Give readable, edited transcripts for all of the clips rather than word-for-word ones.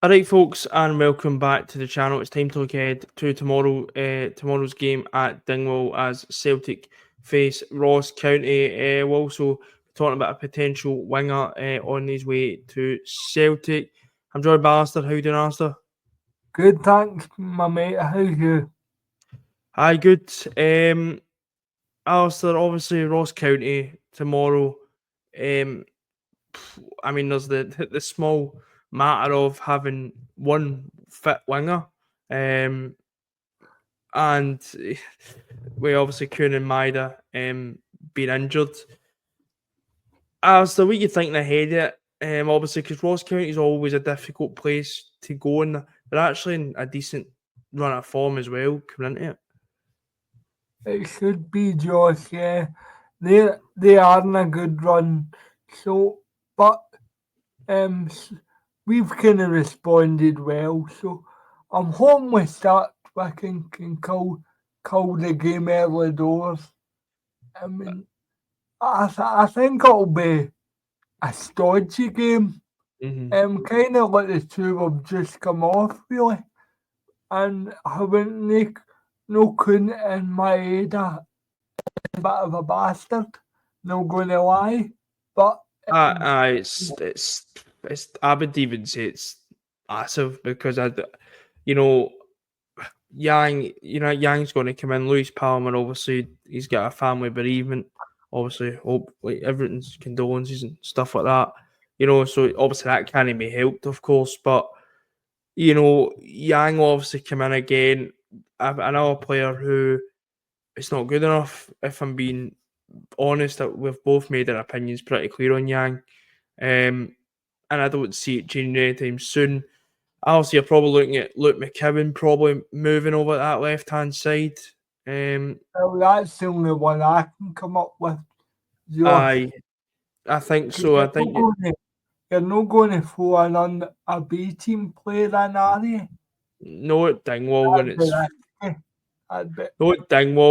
Alright, folks, and welcome back to the channel. It's time to look ahead to tomorrow's game at Dingwall as Celtic face Ross County. We're also talking about a potential winger on his way to Celtic. I'm joined by Alistair. How you doing, Alistair? Good, thanks, my mate. How's you? Hi, good. Alistair, obviously Ross County tomorrow. Um, I mean, there's the small matter of having one fit winger. And we obviously Kuhn and Maida being injured. As the way you thinking ahead of it, obviously because Ross County is always a difficult place to go, and they're actually in a decent run of form as well coming into it. It should be Josh, yeah. They are in a good run. So, but we've kind of responded well. So, I'm hoping we start can call the game early doors. I mean, I think it'll be a stodgy game. Kind of like the two have just come off, really. And having no Kun and Maeda a bit of a bastard, no gonna lie. But It's I would even say it's massive because Yang's going to come in. Lewis Palmer, obviously, he's got a family bereavement. Obviously, hope like everything's condolences and stuff like that. So obviously that can't be helped, of course. But Yang will obviously come in again. Another player who it's not good enough. If I'm being honest, that we've both made our opinions pretty clear on Yang, and I don't see it changing anytime soon. Obviously, you're probably looking at Luke McKibben probably moving over to that left-hand side. Well, that's the only one I can come up with. I think so. I think you're not going to throw on a B team player in, are you? No at Dingwall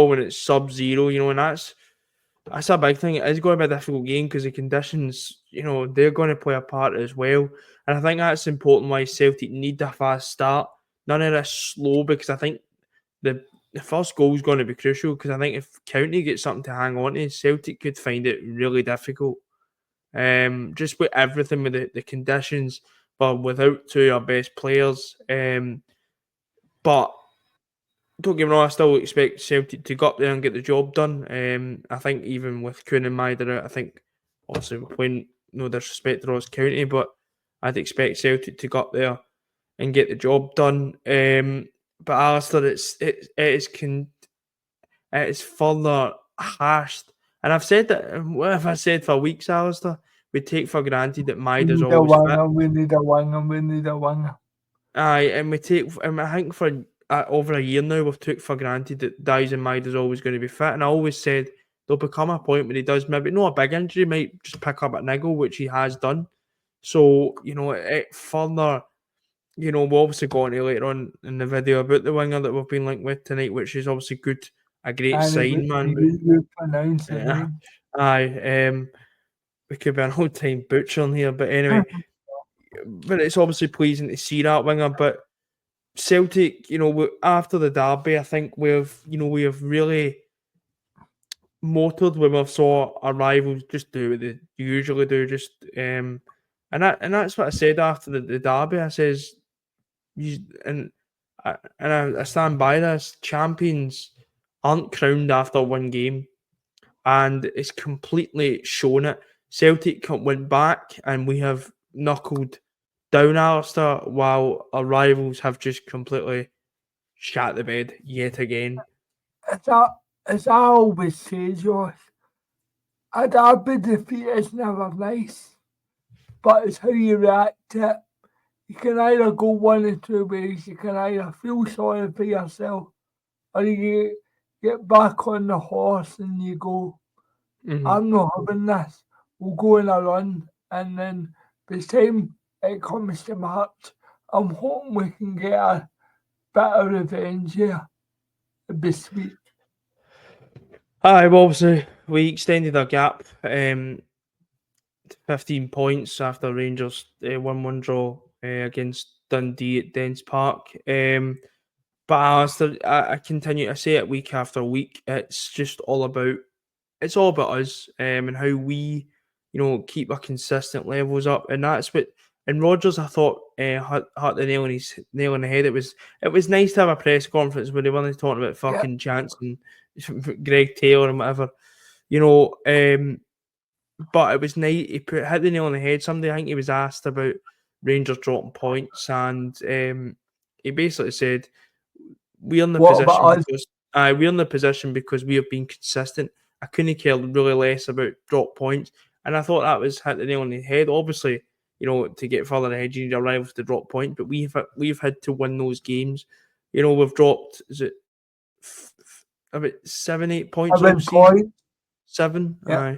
when it's sub-zero, and that's a big thing. It is going to be a difficult game because the conditions, they're going to play a part as well. And I think that's important why Celtic need a fast start. None of this slow, because I think the first goal is going to be crucial, because I think if County get something to hang on to, Celtic could find it really difficult. Just with everything, with the conditions, but without two of our best players. But don't get me wrong, I still expect Celtic to go up there and get the job done. I think even with Kuhn and Maida out, I think obviously we're playing no disrespect to Ross County, but I'd expect Celtic to go up there and get the job done. But Alistair, it is further hashed, and I've said that. What have I said for weeks, Alistair? We take for granted that Maida's always fit. We need a winger. Aye, and I think for over a year now, we've took for granted that Dies and Maida's always going to be fit, and I always said there'll become a point where he does maybe not a big injury, might just pick up a niggle, which he has done. So it further, we'll obviously go into later on in the video about the winger that we've been linked with tonight, which is obviously good, a great sign, man. We could be an old time butcher in here, but anyway, but it's obviously pleasing to see that winger, but. Celtic, after the derby, I think we have really motored when we saw our rivals just do what they usually do, and that's what I said after the derby. I says, I stand by this. Champions aren't crowned after one game, and it's completely shown it. Celtic went back, and we have knuckled down Alistair, while our rivals have just completely shat the bed yet again. As I always say, Josh, a derby defeat is never nice, but it's how you react to it. You can either go one or two ways. You can either feel sorry for yourself, or you get back on the horse and you go, I'm not having this. We'll go on a run, and then by the time it comes to March, I'm hoping we can get a bit of revenge here. It'd be sweet. Aye, well, obviously we extended our gap to 15 points after Rangers 1-1 draw against Dundee at Dens Park. But Alistair, I continue to say it week after week. It's all about us, and how we, keep our consistent levels up, and that's what. And Rogers, I thought, hit the nail on the head. It was nice to have a press conference where they weren't talking about Yeah. fucking Chance and Greg Taylor and whatever, you know. But it was nice. Hit the nail on the head. Somebody, I think he was asked about Rangers dropping points, and he basically said, "We're in the What position about us? because we're in the position because we have been consistent. I couldn't care really less about drop points." And I thought that was hit the nail on the head. Obviously, to get further ahead, you need a rival to drop points, but we've had to win those games. We've dropped, is it about 7-8 points all 7 points. season? Seven, Yeah.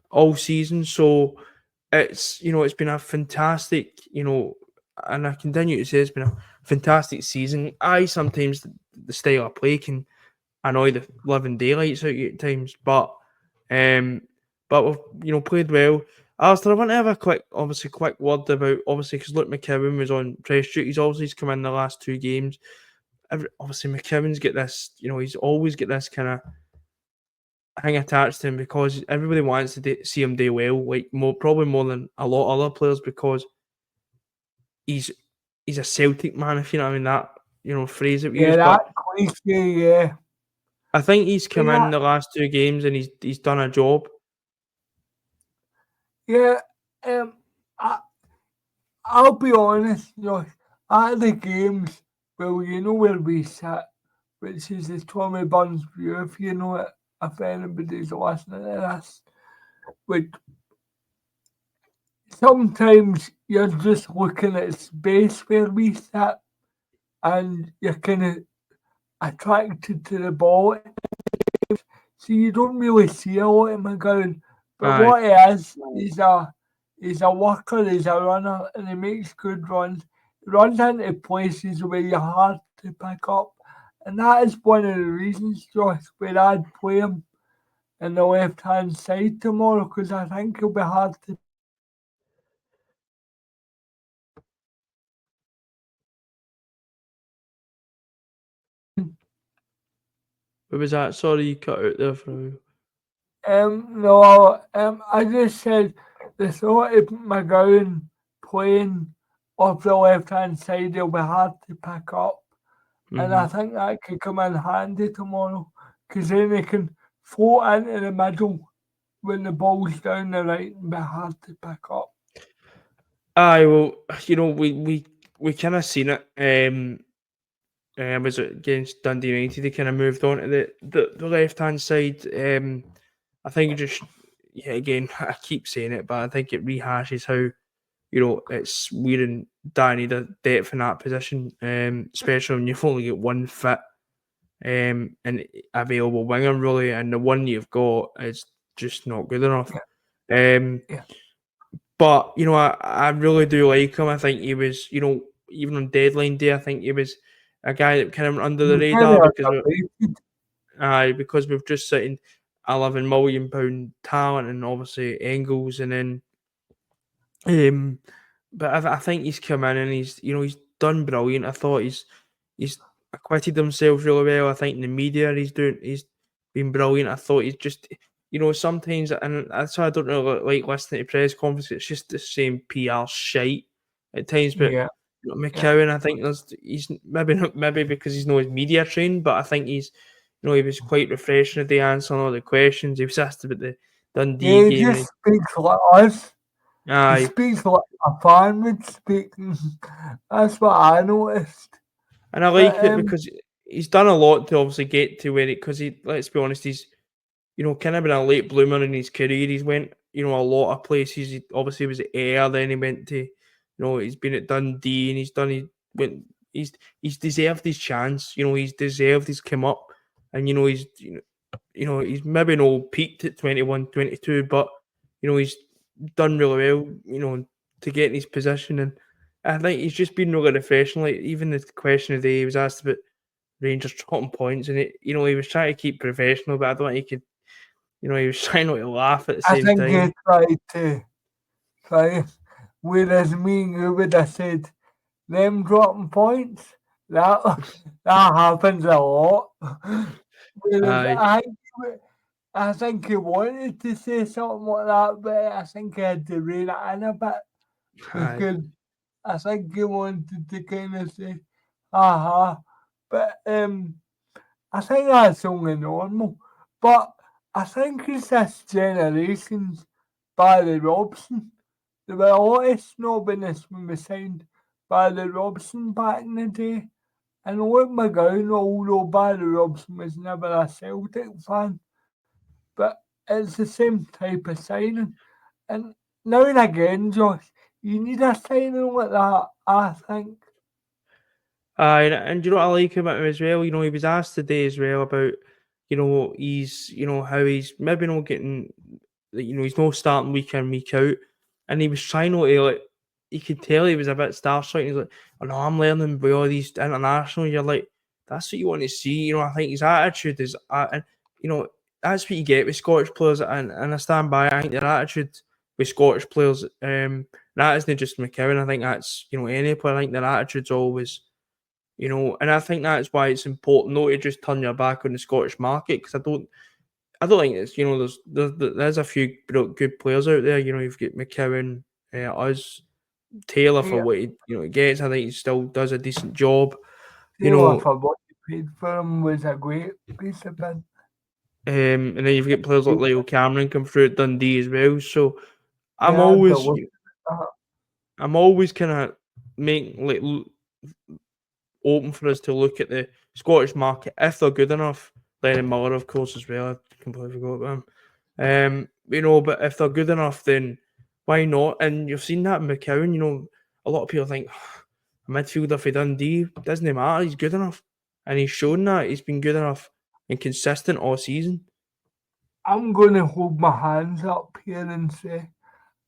all season. So it's been a fantastic, and I continue to say it's been a fantastic season. Sometimes the style of play can annoy the living daylights out of you at times, um, but we've played well. Alistair, I want to have a quick word about, because Luke McKibben was on press duties. Obviously, he's come in the last two games. Obviously, McKibben's got this. He's always got this kind of thing attached to him because everybody wants to see him do well, like probably more than a lot of other players, because he's a Celtic man, if you know what I mean, that phrase that we Yeah, use. But that cliche, yeah. I think he's come Yeah, in the last two games and he's done a job. yeah. I, I'll be honest, at the games, well, you know where we sit, which is the Tommy Burns view, if you know it, if anybody's listening to this, which sometimes you're just looking at space where we sit and you're kind of attracted to the ball. So you don't really see a lot of McGowan. But Aye, what he is, he's a worker, he's a runner, and he makes good runs. He runs into places where you're hard to pick up. And that is one of the reasons, Josh, where I'd play him in the left hand side tomorrow, because I think he'll be hard to. what was that? Sorry, you cut out there for a while. No, I just said the thought of McGowan playing off the left hand side, he'll be hard to pick up. And I Mm-hmm. think that could come in handy tomorrow because then they can float into the middle when the ball's down the right and be hard to pick up. Aye, well, we kind of seen it. Was it against Dundee United? They kind of moved on to the left hand side. I think it just, yeah, again, I keep saying it, but I think it rehashes how it's we're in dire need of depth in that position, especially when you've only got one fit and available winger really, and the one you've got is just not good enough. Yeah, Um, yeah. but I really do like him. I think he was, even on deadline day, I think he was a guy that kind of went under the He's very radar underrated. because we've just sitting £11 million talent and obviously Engels, and then um, but I think he's come in and he's done brilliant. I thought he's acquitted himself really well. I think in the media he's been brilliant. I thought he's just sometimes, and that's why I don't really like listening to press conferences. It's just the same PR shite at times. But Yeah, yeah. McCowan, I think he's maybe because he's not as media trained, but I think he was quite refreshing today, answering all the questions. He was asked about the Dundee Yeah, he game, and just speaks like us. He aye. speaks like a fan would speak. That's what I noticed. And I But like it because he's done a lot to obviously get to where because let's be honest, he's kind of been a late bloomer in his career. He's went a lot of places. He obviously was at Ayr, then he went to he's been at Dundee, and he's deserved his chance. He's deserved his come up, and he's maybe not peaked at 21, 22, but he's done really well. To get in his position, and I think he's just been really refreshing. Like even the question of the day, he was asked about Rangers dropping points, and he was trying to keep professional, but I don't think he could. He was trying not to laugh at the I same think time. he tried to try. Whereas me and you would have said them dropping points. That that happens a lot. Whereas Aye, I think he wanted to say something like that, but I think he had to rein it in a bit aye. because I think he wanted to kind of say, "Aha," but I think that's only normal. But I think it's this generation's Barry Robson. There were a lot of snobbiness when we signed Barry Robson back in the day. And Luke McGowan, although Barry Robson was never a Celtic fan, but it's the same type of signing. And now and again, Josh, you need a signing like that, I think. Aye, and you know what I like about him as well? You know, he was asked today as well about, how he's maybe not getting, he's not starting week in, week out. And he was trying to, like, you could tell he was a bit starstruck. He's like, oh no, I'm learning with all these international. You're like, that's what you want to see. You know, I think his attitude is, and, that's what you get with Scottish players. And I stand by it. I think their attitude with Scottish players, that isn't just McKeown. I think that's, any player. I think their attitude's always, and I think that's why it's important not to just turn your back on the Scottish market because I don't think it's there's a few good players out there. You've got McKeown, us, Taylor for Yeah, what he gets. I think he still does a decent job. You Taylor know, for what you paid for him was a great piece of business. and then you've got players like Lyle Cameron come through at Dundee as well. So I'm Yeah, the always look at that. I'm always kind of making open for us to look at the Scottish market if they're good enough. Lennon Miller, of course, as well. I completely forgot about him. But if they're good enough, then why not? And you've seen that in McCowan. A lot of people think a midfielder for Dundee doesn't matter. He's good enough, and he's shown that he's been good enough and consistent all season. I'm going to hold my hands up here and say,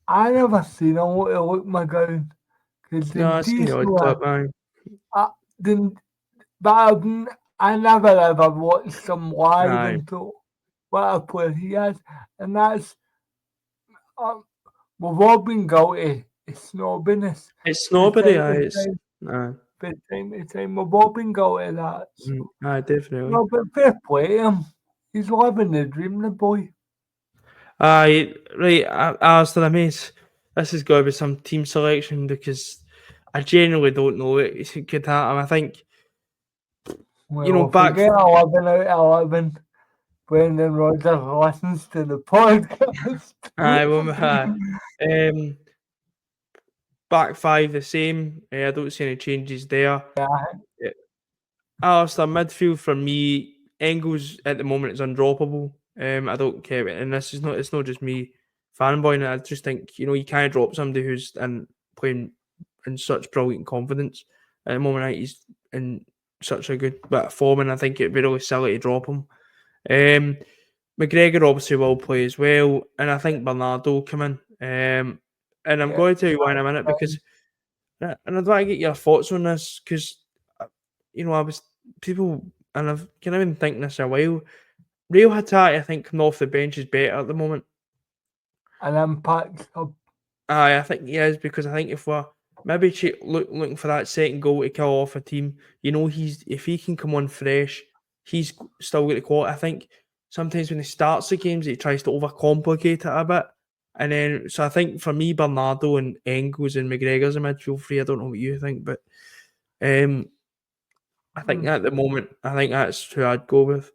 I never seen a lot of Luke McGowan. Because No, in I seen the these odd one, clip, man. then, but I never ever watched him live Aye, and thought, what a player he is. And that's, um, we've all been guilty of snobbiness it's from snobbery. time Aye, to it's time, aye, from time to time. We've all been guilty of that. So, aye, definitely. no, but fair play to him. He's living the dream, the boy. Aye, right, Alistair, this has got to be some team selection because I genuinely don't know it could happen. I think, Well, if we back. get 11 out of 11, Brendan Rodgers listens to the podcast. Aye, well, um, back five the same. I don't see any changes there. Yeah, Yeah. Alistair, midfield for me, Engels at the moment is undroppable. I don't care, and it's not just me fanboying. I just think you can't drop somebody who's playing in such brilliant confidence at the moment. I think he's in such a good bit of form, and I think it'd be really silly to drop him. Um, McGregor obviously will play as well, and I think Bernardo will come in. And I'm yeah. going to tell you why in a minute because, and I'd like to get your thoughts on this because, I was people, and I've kind of been thinking this a while. Real Hattati, I think, coming off the bench is better at the moment. An impact sub. Aye, I think he is because I think if we're maybe looking for that second goal to kill off a team, if he can come on fresh, he's still got the quality. I think sometimes when he starts the games, he tries to overcomplicate it a bit. And then, so I think for me, Bernardo and Engels and McGregor's a midfield three. I don't know what you think, but um, I think Mm. at the moment, I think that's who I'd go with.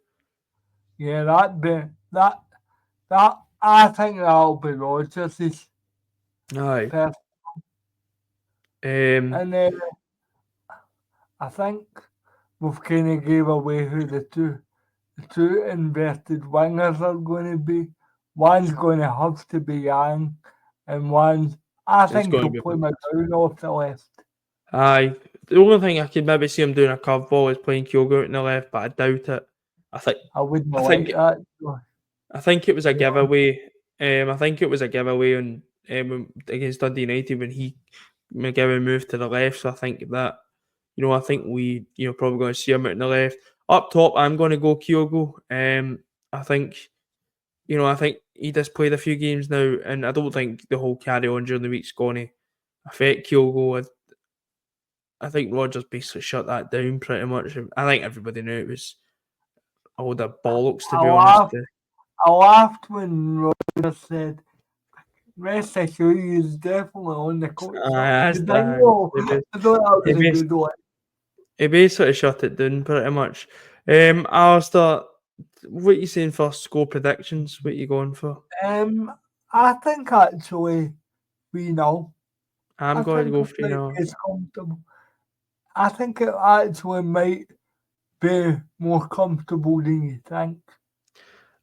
Yeah, that I think that'll be Rodgers' Aye. first. Um, And I think we've kind of gave away who the two inverted wingers are going to be. One's going to have to be Yang, and I it's think going to he'll be. play McGowan off the left. Aye. The only thing I could maybe see him doing a curveball is playing Kyogo out in the left, but I doubt it. I think I wouldn't I like think that. So, I think it was a to be honest. giveaway. I think it was a giveaway on against Dundee United when he McGowan moved to the left. So I think that I think we probably going to see him out in the left. Up top, I'm going to go Kyogo. I think I think he just played a few games now, and I don't think the whole carry on during the week's going to affect Kyogo. I think Rodgers basically shut that down pretty much. I think everybody knew it was all the bollocks, to I be honest. laughed. I laughed when Roger said, "Rest assured, he's definitely on the coach up." That's The the Dingwall. I thought that he, was a bas- good one. he basically shut it down pretty much. Alistair, what you saying for score predictions? What you going for? Um, I think actually we know. I'm I going to think go it for might now. be as comfortable. I think it actually might be more comfortable than you think.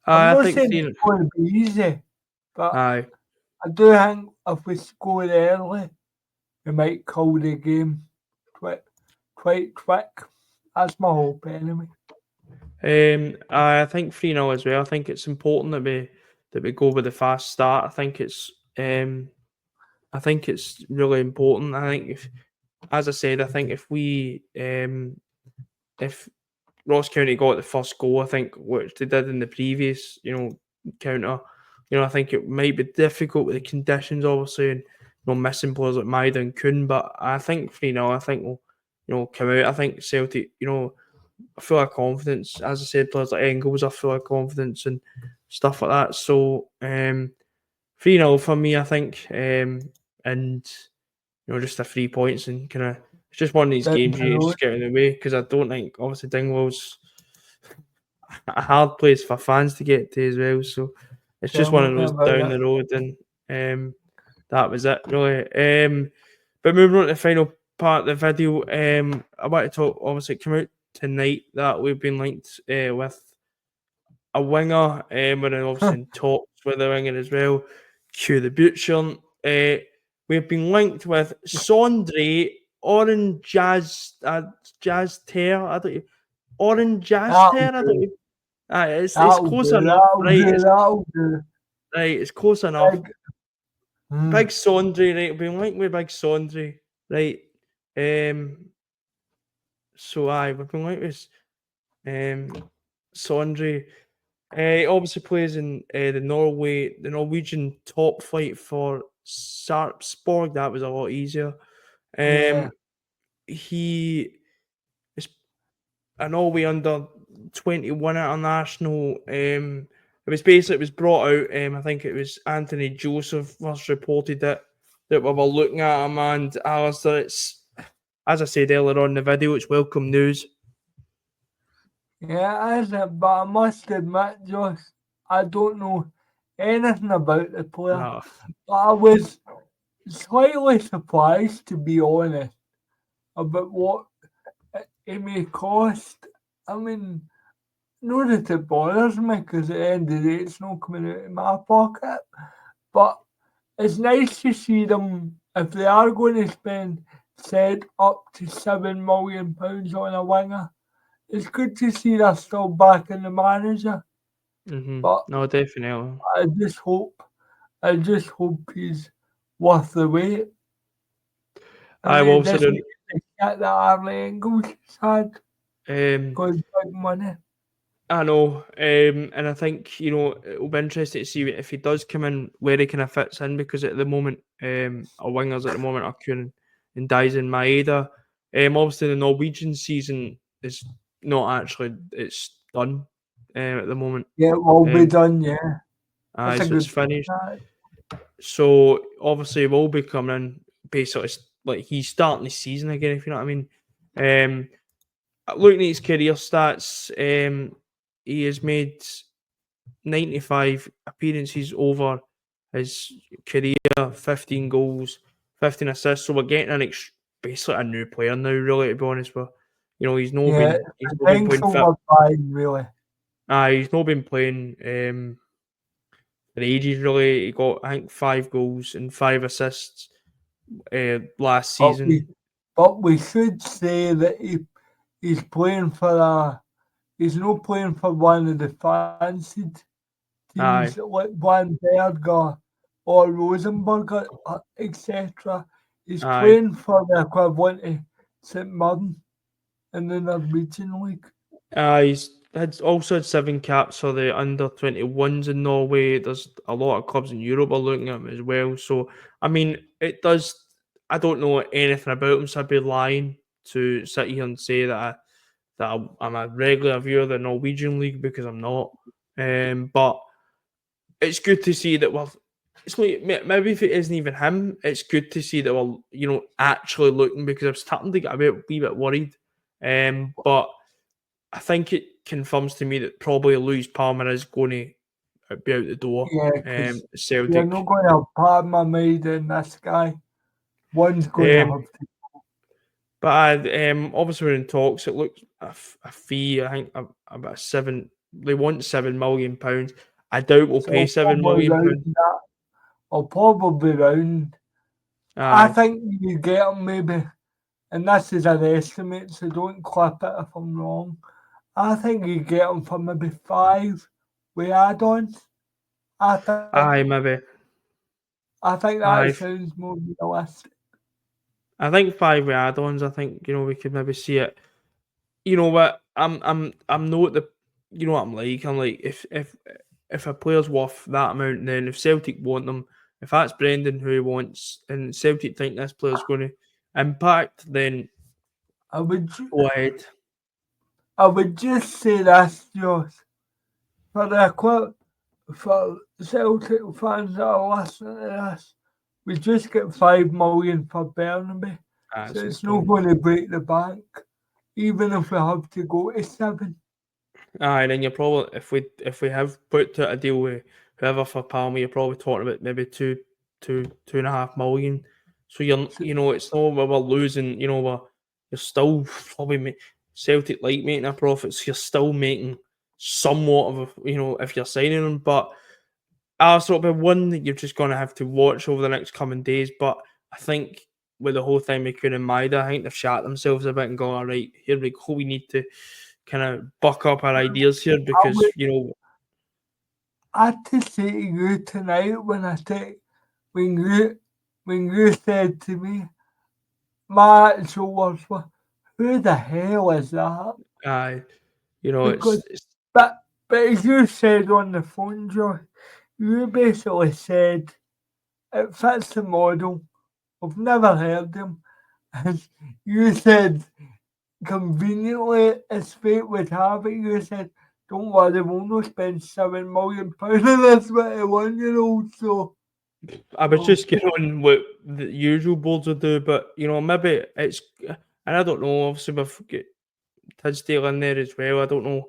I'm I not think saying it's 3. going to be easy, but Aye. I do think if we score early, we might call the game quite, quite quick. That's my hope anyway. I think 3-0 as well. I think it's important that we go with the fast start. I think it's really important. I think if, as I said, I think if Ross County got the first goal, I think which they did in the previous, counter, I think it might be difficult with the conditions, obviously, and missing players like Maida and Kuhn. But I think 3-0, I think we'll, come out. I think Celtic, I feel like confidence. As I said, players like Engels, I feel like confidence and stuff like that. So 3-0 for me, I think, and just a 3 points and kind of it's just one of these Down games the you road, just get in the way because I don't think obviously Dingwall's a hard place for fans to get to as well. So it's just tell one me of those about down it. the road, and that was it really. But moving on to the final part of the video, I want to talk. Obviously, it came out tonight that we've been linked with a winger. We're obviously in talks with a winger as well. Cue the butcher. We've been linked with Sondre Orange Jazz Tear. I don't. Orange Jazz That'll Tear. I do. don't. It's That'll close do. enough, That'll right? do. That'll do. It's close enough. Big, Big mm, Sondre, right? We've been linked with Big Sondre, right? Um. So we've been linked with Sondre. He obviously plays in the Norwegian top flight for Sarpsborg. That was a lot easier. yeah. He is a Norway under 21 international. It was brought out. I think it was Anthony Joseph first reported that we were looking at him, and Alistair, it's as I said earlier on in the video, it's welcome news. Yeah, it is it, but I must admit, Josh, I don't know anything about the player. No, But I was slightly surprised, to be honest, about what it may cost. I mean, not that it bothers me, because at the end of the day, it's not coming out of my pocket. But it's nice to see them, if they are going to spend, said up to £7 million on a winger. It's good to see they're still backing the manager, but no, definitely. I just hope, I just hope he's worth the wait. I I've mean, it also doesn't done. get the shit that Arlie Engels had, Um, because big money. I know, and I think it'll be interesting to see if he does come in where he kind of fits in because at the moment, our wingers at the moment are Kuhn and Dyson Maeda. Obviously the Norwegian season is not actually it's done at the moment. Yeah, it will be Um, done, yeah. That's a so it's good thing. finished. So obviously we'll be coming in basically like he's starting the season again, if you know what I mean. Looking at his career stats, he has made 95 appearances over his career, 15 goals, 15 assists. So we're getting basically a new player now, really, to be honest with you. Yeah, He's the not been things playing fit. over fine, really. He's not been playing for ages, really. He got I think 5 goals and 5 assists last But we, season. but we should say that he's playing for he's not playing for one of the fancied Aye, teams like Bamberger or Rosenborg, etc. He's aye. playing for the equivalent of St Mirren in the Norwegian League. He's also had 7 caps for the under 21s in Norway. There's a lot of clubs in Europe are looking at him as well. So, I mean, it does. I don't know anything about him, so I'd be lying to sit here and say I'm a regular viewer of the Norwegian league because I'm not. But it's good to see that it's like maybe if it isn't even him, it's good to see that we're actually looking because I'm starting to get a wee bit worried. But I think it confirms to me that probably Louis Palmer is going to be out the door. Yeah, because you're not Celtic. going to part my mind in this guy. One's going to Um, have to. but obviously we're in talks. It looks a fee. I think about seven. They want £7 million. I doubt we'll pay So seven probably million round pounds. that. Or probably round. I Aye, think you get him maybe, and this is an estimate, so don't clip it if I'm wrong. I think you get him for maybe 5 with add-ons. I think aye, maybe. I think that Aye, sounds more realistic. I think five with add-ons. I think we could maybe see it. You know what? I'm not the. You know what I'm like. I'm like if a player's worth that amount, then if Celtic want them, if that's Brendan who he wants, and Celtic think this player's going to impact, then I would ju- go ahead. I would just say this, Josh, for the for Celtic fans that are listening to this, we just get 5 million for Burnaby, so That's no it's not point. going to break the bank, even if we have to go to 7. Aye, then you're probably if we have put to a deal with whoever for Palmer, you're probably talking about maybe 2.5 million. So So it's not where we're losing. You're still probably Celtic like making a profit, so you're still making somewhat of if you're signing them. But Arsenal will be one that you're just going to have to watch over the next coming days. But I think with the whole thing with Kun and Maida, I think they've shot themselves a bit and gone, all right, here we go. We need to kind of buck up our ideas here I because would I had to say to you tonight when you said to me, my actual words were, "Who the hell is that?" uh, Because it's but as you said on the phone, Josh, you basically said it fits the model. I've never heard them, and you said conveniently as fate would have it, you said, "Don't worry, we'll not spend £7 million on this 21-year-old." I was So just getting on what the usual boards would do, but maybe it's and I don't know. Obviously, we've got Tisdale in there as well. I don't know.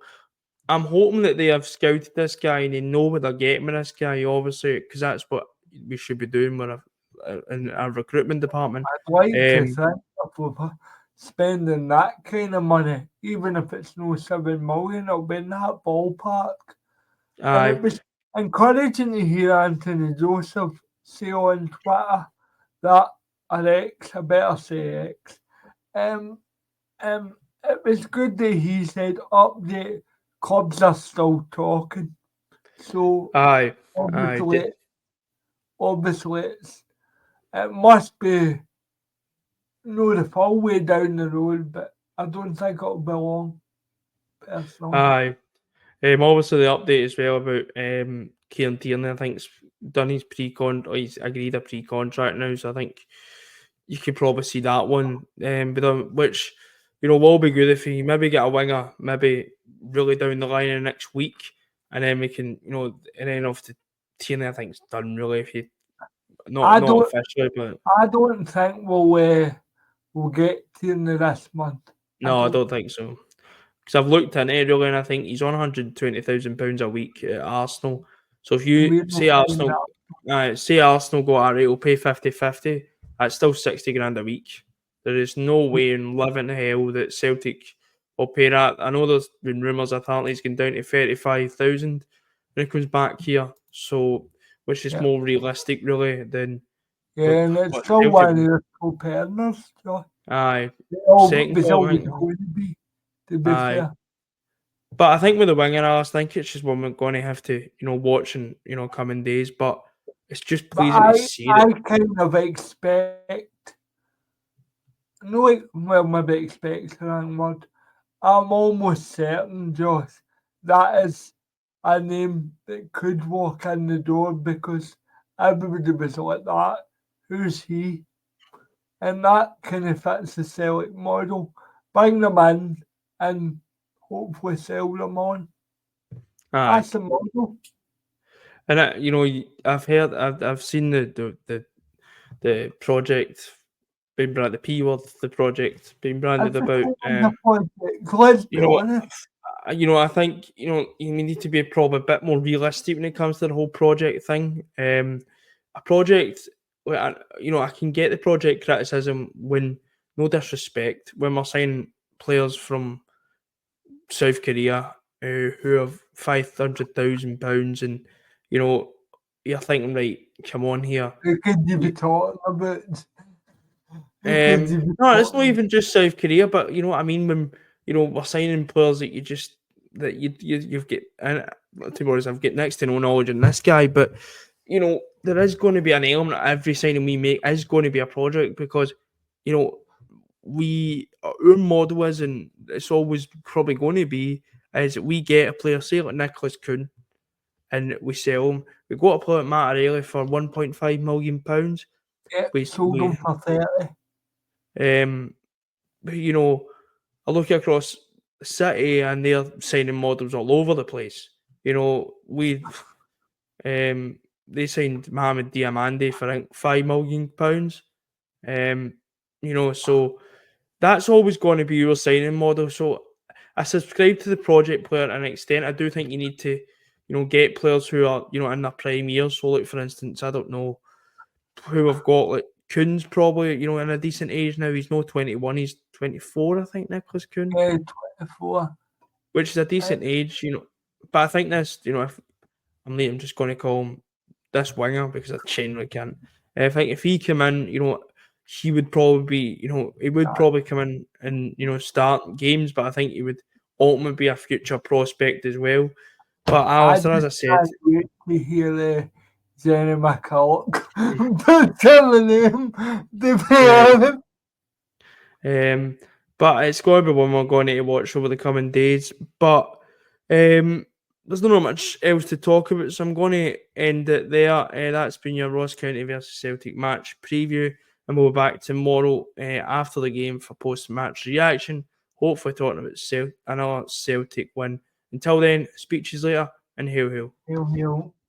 I'm hoping that they have scouted this guy and they know what they're getting with this guy. Obviously, because that's what we should be doing with in our recruitment department. I'd like to Um, think if we're spending that kind of money, even if it's no 7 million, it'll be in that ballpark. And it aye, was encouraging to hear Anthony Joseph say on Twitter that or X, I better say X. Um, it was good that he said update clubs are still talking. So aye, aye. obviously, obviously it must be no the full way down the road, but I don't think it'll be long, personally. Aye. Obviously the update as well about Kieran Tierney. I think's done his pre-con, or he's agreed a pre-contract now. So I think you could probably see that one. But which will be good if he maybe get a winger, maybe really down the line in the next week, and then we can and then off to Tierney. I think it's done really if you not I not don't, officially, but I don't think we'll get to the this month. I no, I don't. don't think so. Because I've looked into it really, and I think he's on £120,000 a week at Arsenal. So if you We're not saying that. Say Arsenal go, all right, we'll pay 50-50, that's still 60 grand a week. There is no way in living hell that Celtic will pay that. I know there's been rumours apparently he's going down to 35,000 when he comes back here. So, which is Yeah, more realistic, really, than yeah, and it's what still Celtic. one of your co-partners. So Aye, it second was club, I always think. going to be. To be Aye. fair, But I think with the winger, I think it's just one we're going to have to, watch in, coming days. But it's just but pleasing to see that. I kind of expect. No, well, maybe expect the wrong word. I'm almost certain, Josh, that is a name that could walk in the door because everybody was like that. Who's he? and that kind of fits the Celtic model. Bring them in and hopefully sell them on. Aye. That's the model. And I've seen the project being branded, the P word, the project being branded about. Everything in the project, let's be You know, honest. I think you need to be probably a bit more realistic when it comes to the whole project thing. A project, I can get the project criticism when, no disrespect, when we're signing players from South Korea who have £500,000, and you're thinking, right, come on here. Who could you be talking about? Who could you be No, it's not talking even just South Korea, but you know what I mean. When we're signing players that you've got, and to be honest, I've got next to no knowledge in this guy, but there is going to be an element of every signing we make is going to be a project, because you know our model is, and it's always probably going to be, is we get a player, say like Nicholas Kuhn, and we sell him. We got a player like Matt Arelli for £1.5 million. Yeah, We sold them we for 30. but, I look across the city and they're signing models all over the place. They signed Mohamed Diamande for, I think, £5 million. So that's always going to be your signing model. So I subscribe to the project player to an extent. I do think you need to, get players who are, in their prime years. So, like, for instance, I don't know who I've got. Like, Kuhn's probably, in a decent age now. He's no 21, he's 24, I think, Nicholas Kuhn, Yeah, 24. which is a decent age. But I think this, if I'm just going to call him this winger because I genuinely can't. I think if he came in, he would probably be, he would probably come in and, start games, but I think he would ultimately be a future prospect as well. But I Alistair, as just I said, can't wait to hear Jenny McCulloch. Don't tell the name. To be yeah. honest. But it's going to be one we're going to watch over the coming days. But there's not much else to talk about, so I'm going to end it there. That's been your Ross County versus Celtic match preview, and we'll be back tomorrow after the game for post-match reaction. Hopefully talking about another Celtic win. Until then, speak to you later, and hail hail. He'll